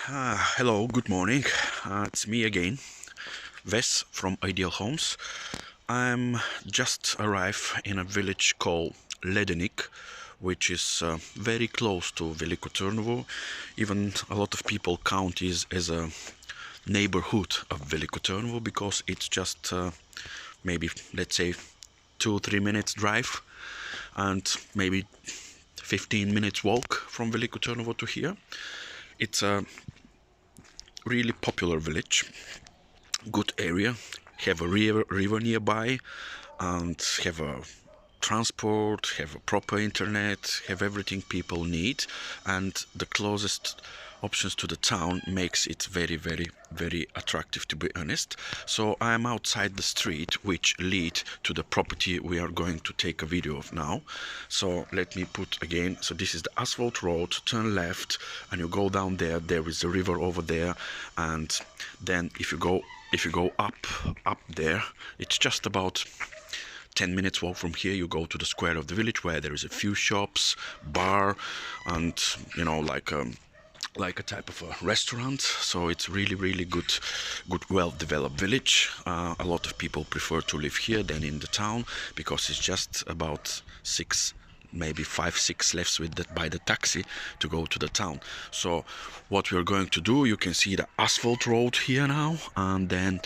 Hello, good morning. It's me again, Wes from Ideal Homes. I'm just arrived in a village called Ledenik, which is very close to Veliko Trnovo. Even a lot of people count it as a neighborhood of Veliko Trnovo because it's just maybe, let's say, 2-3 minutes drive and maybe 15 minutes walk from Veliko Trnovo to here. It's a really popular village, good area, have a river nearby, and have a transport, have a proper internet, have everything people need, and the closest options to the town makes it very attractive, to be honest. So I'm outside the street which lead to the property we are going to take a video of now. So let me put again, so this is the asphalt road, turn left and you go down there, there is a river over there, and then if you go up there, it's just about 10 minutes walk from here. You go to the square of the village where there is a few shops, bar, and like a type of a restaurant. So it's really good, well developed village. A lot of people prefer to live here than in the town because it's just about maybe 5-6 lefts by the taxi to go to the town. So what we're going to do, you can see the asphalt road here now, and then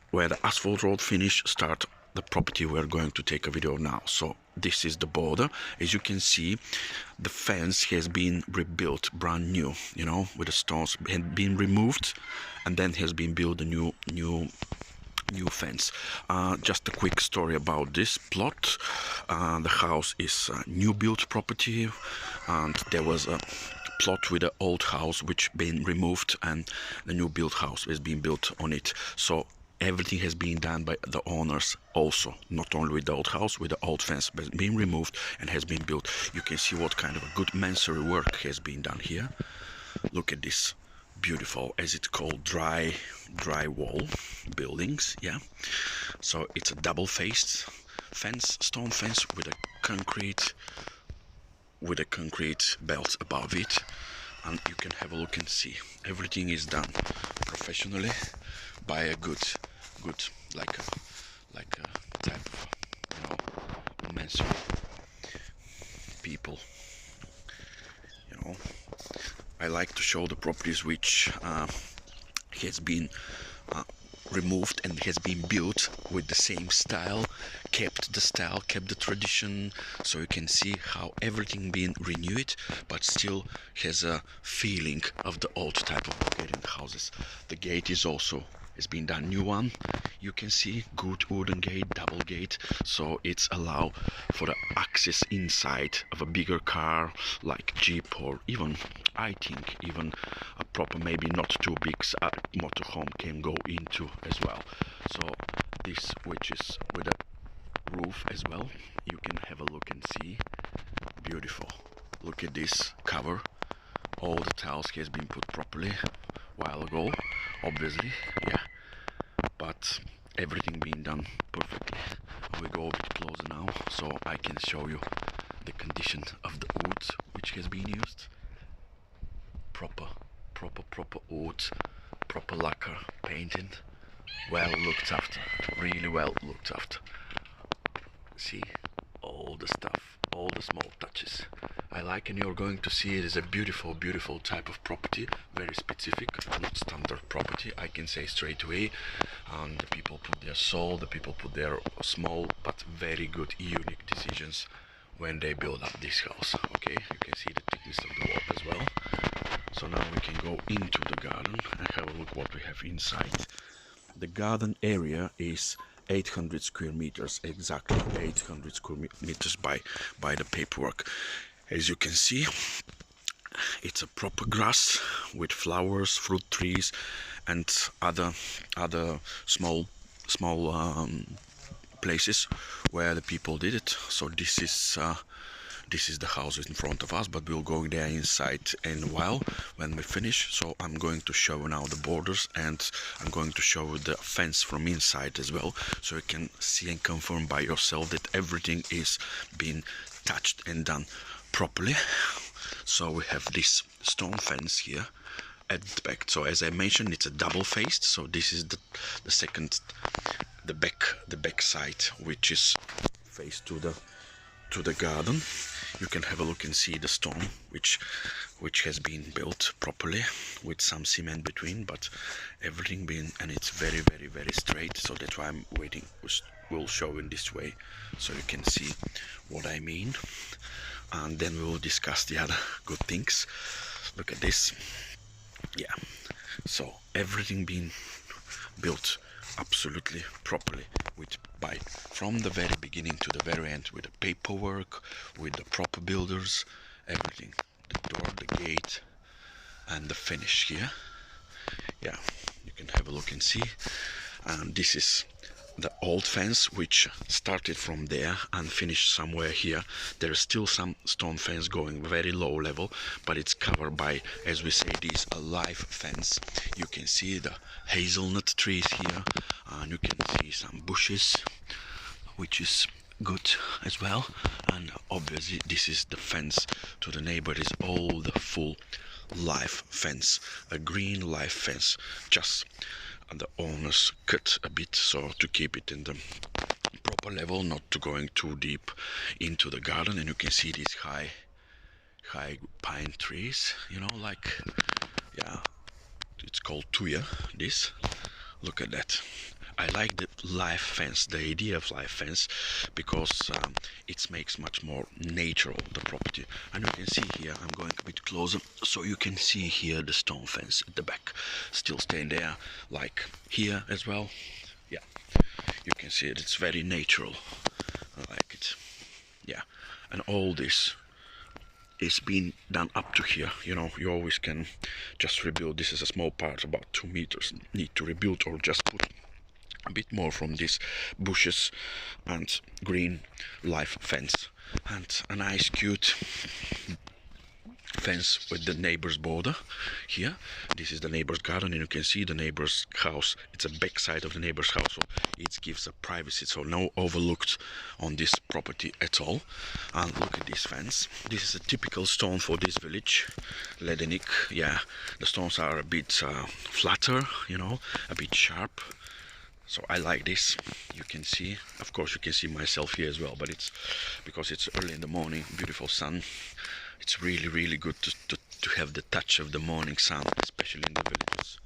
where the asphalt road finish, start the property we're going to take a video now. So this is the border. As you can see, the fence has been rebuilt brand new, with the stones had been removed, and then has been built a new fence. Just a quick story about this plot. The house is a new built property, and there was a plot with the old house which been removed, and the new built house has been built on it. So everything has been done by the owners also, not only with the old house, with the old fence has been removed and has been built. You can see what kind of a good masonry work has been done here. Look at this beautiful, as it's called, dry wall buildings. Yeah, so it's a double faced fence, stone fence with a concrete belt above it, and you can have a look and see everything is done professionally by a good like a type of masonry people. I like to show the properties which has been removed and has been built with the same style, kept the tradition, so you can see how everything been renewed but still has a feeling of the old type of Bulgarian houses. The gate is also has been done new one. You can see good wooden gate, double gate, so it's allow for the access inside of a bigger car like Jeep, or even I think even a proper, maybe not too big motorhome can go into as well. So this, which is with a roof as well, you can have a look and see. Beautiful. Look at this cover. All the tiles has been put properly while ago, obviously, yeah, but everything being done perfectly. We go a bit closer now so I can show you the condition of the wood which has been used. Proper wood, proper lacquer painting, well looked after, really well looked after. See all the stuff, all the small touches. I like, and you're going to see it is a beautiful type of property, very specific, not standard property, I can say straight away. And the people put their soul, the people put their small but very good unique decisions when they build up this house. Okay, you can see the thickness of the wall as well. So now we can go into the garden and have a look what we have inside. The garden area is 800 square meters, exactly 800 square meters by the paperwork. As you can see, it's a proper grass with flowers, fruit trees, and other small places where the people did it. So this is the house in front of us, but we'll go there inside in a while when we finish. So I'm going to show you now the borders, and I'm going to show you the fence from inside as well, so you can see and confirm by yourself that everything is being touched and done properly. So we have this stone fence here, at the back. So as I mentioned, it's a double faced. So this is the second, the back side, which is face to the garden. You can have a look and see the stone which has been built properly with some cement between, but everything been, and it's very straight. So that's why I'm waiting. We'll show in this way so you can see what I mean, and then we will discuss the other good things. Look at this. Yeah, so everything being built absolutely properly from the very beginning to the very end, with the paperwork, with the proper builders, everything, the door, the gate, and the finish here. Yeah, you can have a look and see. And this is the old fence, which started from there and finished somewhere here. There is still some stone fence going very low level, but it's covered by, as we say, this a live fence. You can see the hazelnut trees here, and you can see some bushes, which is good as well. And obviously this is the fence to the neighbor. Is all the full live fence, a green live fence, just and the owners cut a bit so to keep it in the proper level, not to going too deep into the garden. And you can see these high pine trees, you know, like, yeah, it's called tuya. This, look at that. I like the live fence, the idea of live fence, because it makes much more natural the property. And you can see here, I'm going a bit closer, so you can see here the stone fence at the back, still staying there, like here as well. Yeah, you can see it, it's very natural. I like it. Yeah, and all this is being done up to here. You know, you always can just rebuild. This is a small part, about 2 meters, need to rebuild or just put a bit more from these bushes and green live fence, and a nice cute fence with the neighbor's border here. This is the neighbor's garden, and you can see the neighbor's house. It's a back side of the neighbor's house, so it gives a privacy, so no overlooked on this property at all. And look at this fence. This is a typical stone for this village, Ledenik. Yeah, the stones are a bit flatter, you know, a bit sharp. So I like this. You can see, of course you can see myself here as well, but it's because it's early in the morning, beautiful sun. It's really good to have the touch of the morning sun, especially in the villages.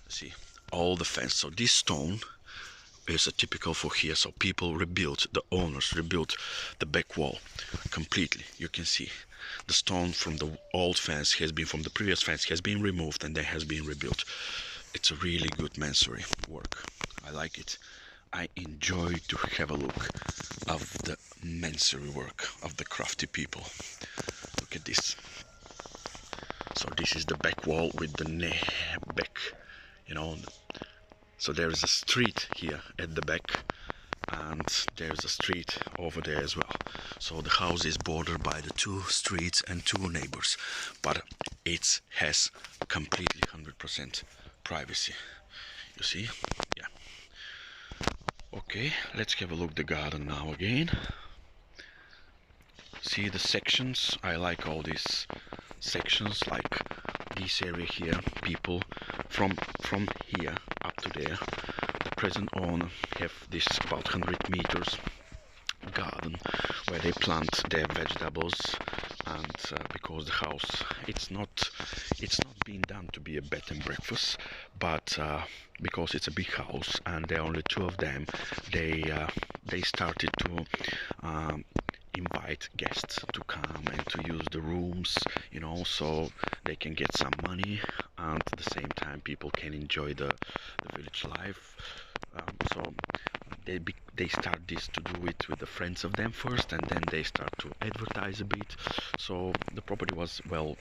See, all the fence. So this stone is a typical for here. So people rebuilt, the owners rebuilt the back wall completely. You can see the stone from the old fence has been, from the previous fence, has been removed and then has been rebuilt. It's a really good masonry work. I like it. I enjoy to have a look of the masonry work of the crafty people. Look at this. So this is the back wall with the back, you know. So there is a street here at the back, and there's a street over there as well. So the house is bordered by the 2 streets and 2 neighbors, but it has completely 100% privacy. You see? Yeah. Okay, let's have a look at the garden now again. See the sections. I like all these sections, like this area here. People from here up to there. The present owner have this about 100 meters garden where they plant their vegetables, and because the house, it's not being done to be a bed and breakfast, but because it's a big house and there are only 2 of them, they started to invite guests to come and to use the rooms, you know, so they can get some money, and at the same time people can enjoy the village life. So they start this to do it with the friends of them first, and then they start to advertise a bit. So the property was well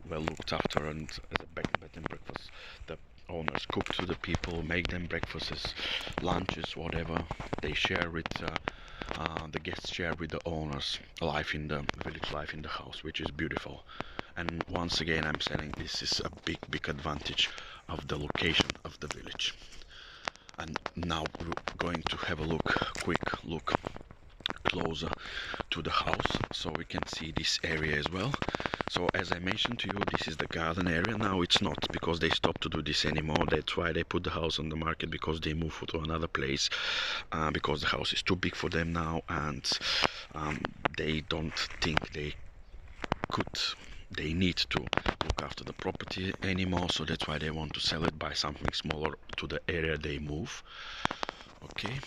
looked after, and as a bed and breakfast, the owners cook to the people, make them breakfasts, lunches, whatever. They share with the guests share with the owners life in the village, life in the house, which is beautiful. And once again, I'm saying this is a big advantage of the location of the village. And now we're going to have a quick look closer to the house so we can see this area as well. So as I mentioned to you, this is the garden area. Now it's not, because they stopped to do this anymore. That's why they put the house on the market, because they moved to another place, because the house is too big for them now, and they don't think they need to look after the property anymore. So that's why they want to sell it, buy something smaller to the area they move. Okay,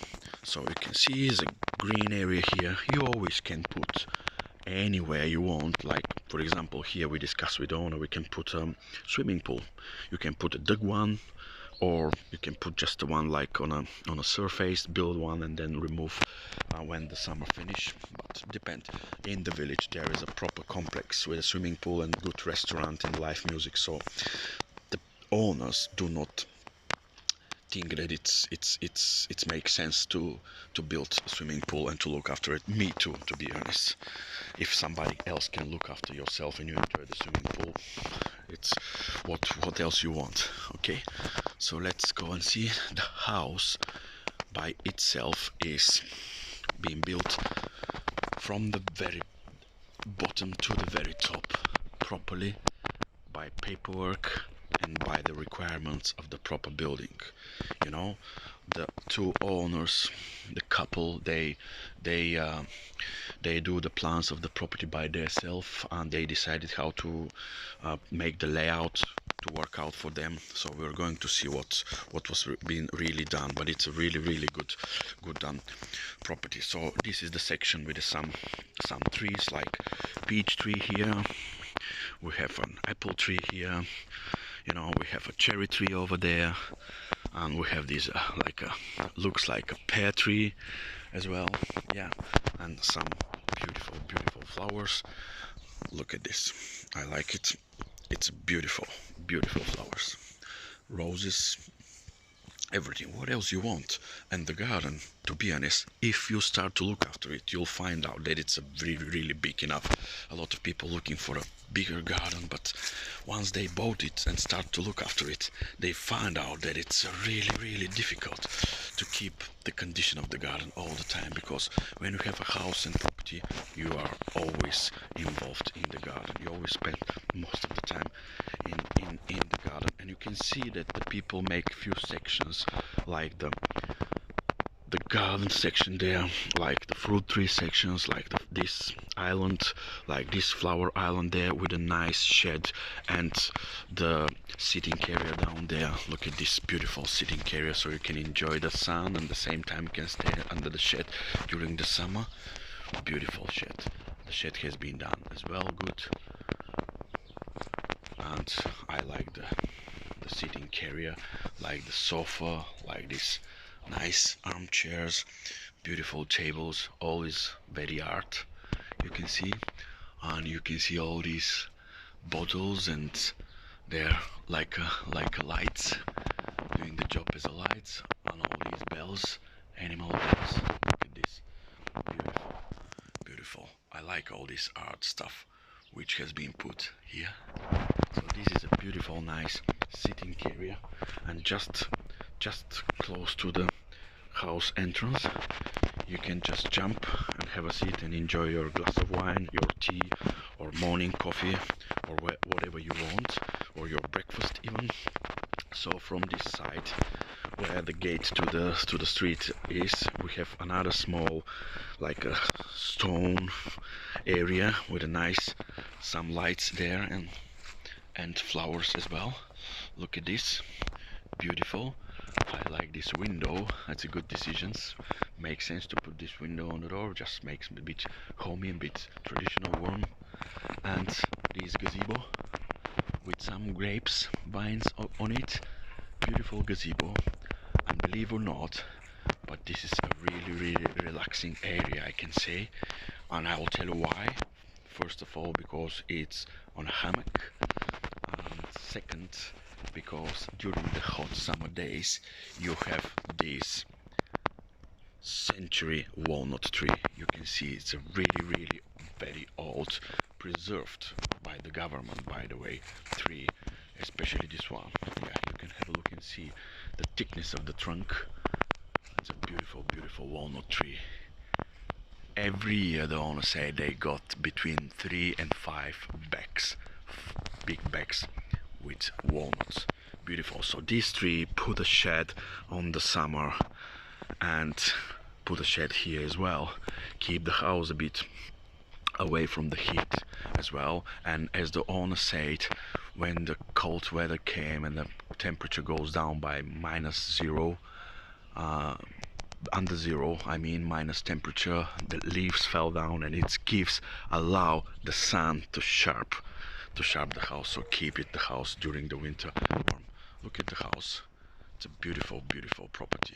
so you can see is a green area here. You always can put anywhere you want. Like for example, here we discussed with the owner, we can put a swimming pool. You can put a dug one, or you can put just the one like on a surface, build one and then remove when the summer finish. But depend. In the village there is a proper complex with a swimming pool and good restaurant and live music, so the owners do not think that it makes sense to build a swimming pool and to look after it. Me too, to be honest. If somebody else can look after yourself and you enjoy the swimming pool, it's what else you want. Okay, so let's go and see. The house by itself is being built from the very bottom to the very top properly, by paperwork and by the requirements of the proper building. You know, the two owners, the couple, they do the plans of the property by themselves, and they decided how to make the layout to work out for them. So we're going to see what was being really done, but it's a really good done property. So this is the section with some trees, like peach tree here. We have an apple tree here, you know, we have a cherry tree over there, and we have this looks like a pear tree as well. Yeah, and some beautiful flowers. Look at this, I like it. It's beautiful flowers, roses, everything. What else you want? And the garden, to be honest, if you start to look after it, you'll find out that it's a really big enough. A lot of people looking for a bigger garden, but once they bought it and start to look after it, they find out that it's really difficult to keep the condition of the garden all the time, because when you have a house and property, you are always involved in the garden. You always spend most of the time in the garden, and you can see that the people make few sections, like the garden section there, like the fruit tree sections, like this island, like this flower island there with a nice shed, and the sitting area down there. Look at this beautiful sitting area, so you can enjoy the sun and at the same time you can stay under the shed during the summer. Beautiful shed. The shed has been done as well, good. And I like the sitting area, like the sofa, like this nice armchairs, beautiful tables, always very art, you can see. And you can see all these bottles, and they're like lights, doing the job as a lights, and all these bells, animal bells. Look at this, beautiful. I like all this art stuff which has been put here. So this is a beautiful nice sitting area, and just close to the house entrance you can just jump and have a seat and enjoy your glass of wine, your tea, or morning coffee, or whatever you want, or your breakfast even. So from this side, where the gate to the street is, we have another small, like a stone area with a nice some lights there, and flowers as well. Look at this, beautiful. I like this window. That's a good decision. Makes sense to put this window on the door. Just makes it a bit homey, a bit traditional, warm. And this gazebo with some grapes, vines on it. Beautiful gazebo. And believe or not, but this is a really relaxing area, I can say. And I will tell you why. First of all, because it's on a hammock. And second, because during the hot summer days you have this century walnut tree. You can see it's a really very old, preserved by the government, by the way, tree, especially this one. Yeah, you can have a look and see the thickness of the trunk. It's a beautiful walnut tree. every year the owner say they got between 3 and 5 bags, big bags with walnuts. Beautiful. So these three put a shed on the summer and put a shed here as well. Keep the house a bit away from the heat as well. And as the owner said, when the cold weather came and the temperature goes down by -0, under zero, I mean minus temperature, the leaves fell down and it gives allow the sun to sharp the house, so keep it the house during the winter warm. Look at the house. It's a beautiful property.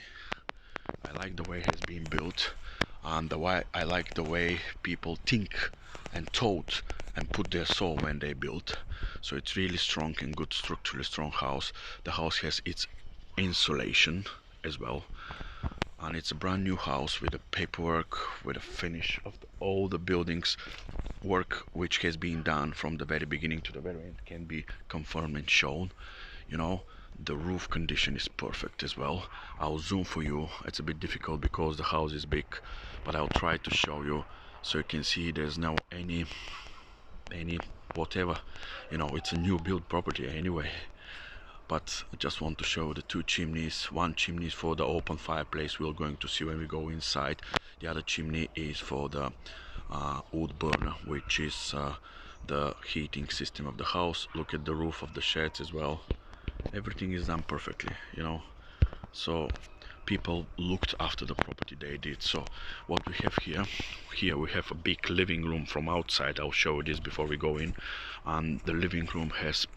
I like the way it has been built, and I like the way people think and thought and put their soul when they built. So it's really strong and good, structurally strong house. The house has its insulation as well, and it's a brand new house with the paperwork, with a finish of all the buildings work which has been done from the very beginning to the very end can be confirmed and shown. You know, the roof condition is perfect as well. I'll zoom for you. It's a bit difficult because the house is big, but I'll try to show you so you can see there's no any whatever, you know, it's a new build property anyway. But I just want to show the two chimneys. One chimney is for the open fireplace we're going to see when we go inside. The other chimney is for the wood burner, which is the heating system of the house. Look at the roof of the sheds as well. Everything is done perfectly, you know. So people looked after the property, they did. So what we have here we have a big living room from outside. I'll show you this before we go in. And the living room has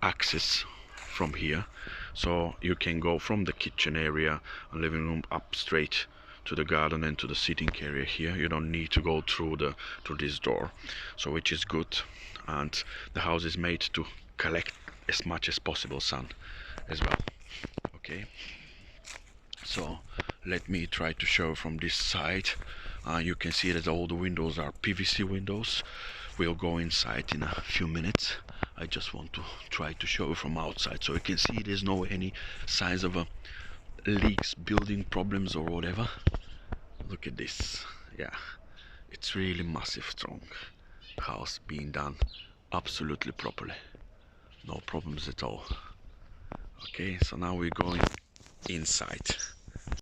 access from here, so you can go from the kitchen area and living room up straight to the garden and to the sitting area here. You don't need to go through this door, so which is good. And the house is made to collect as much as possible sun as well. Okay, so let me try to show from this side. You can see that all the windows are PVC windows. We'll go inside in a few minutes. I just want to try to show from outside so you can see there's no any signs of leaks, building problems or whatever. Look at this. Yeah, it's really massive, strong house being done absolutely properly. No problems at all. Okay, so now we're going inside.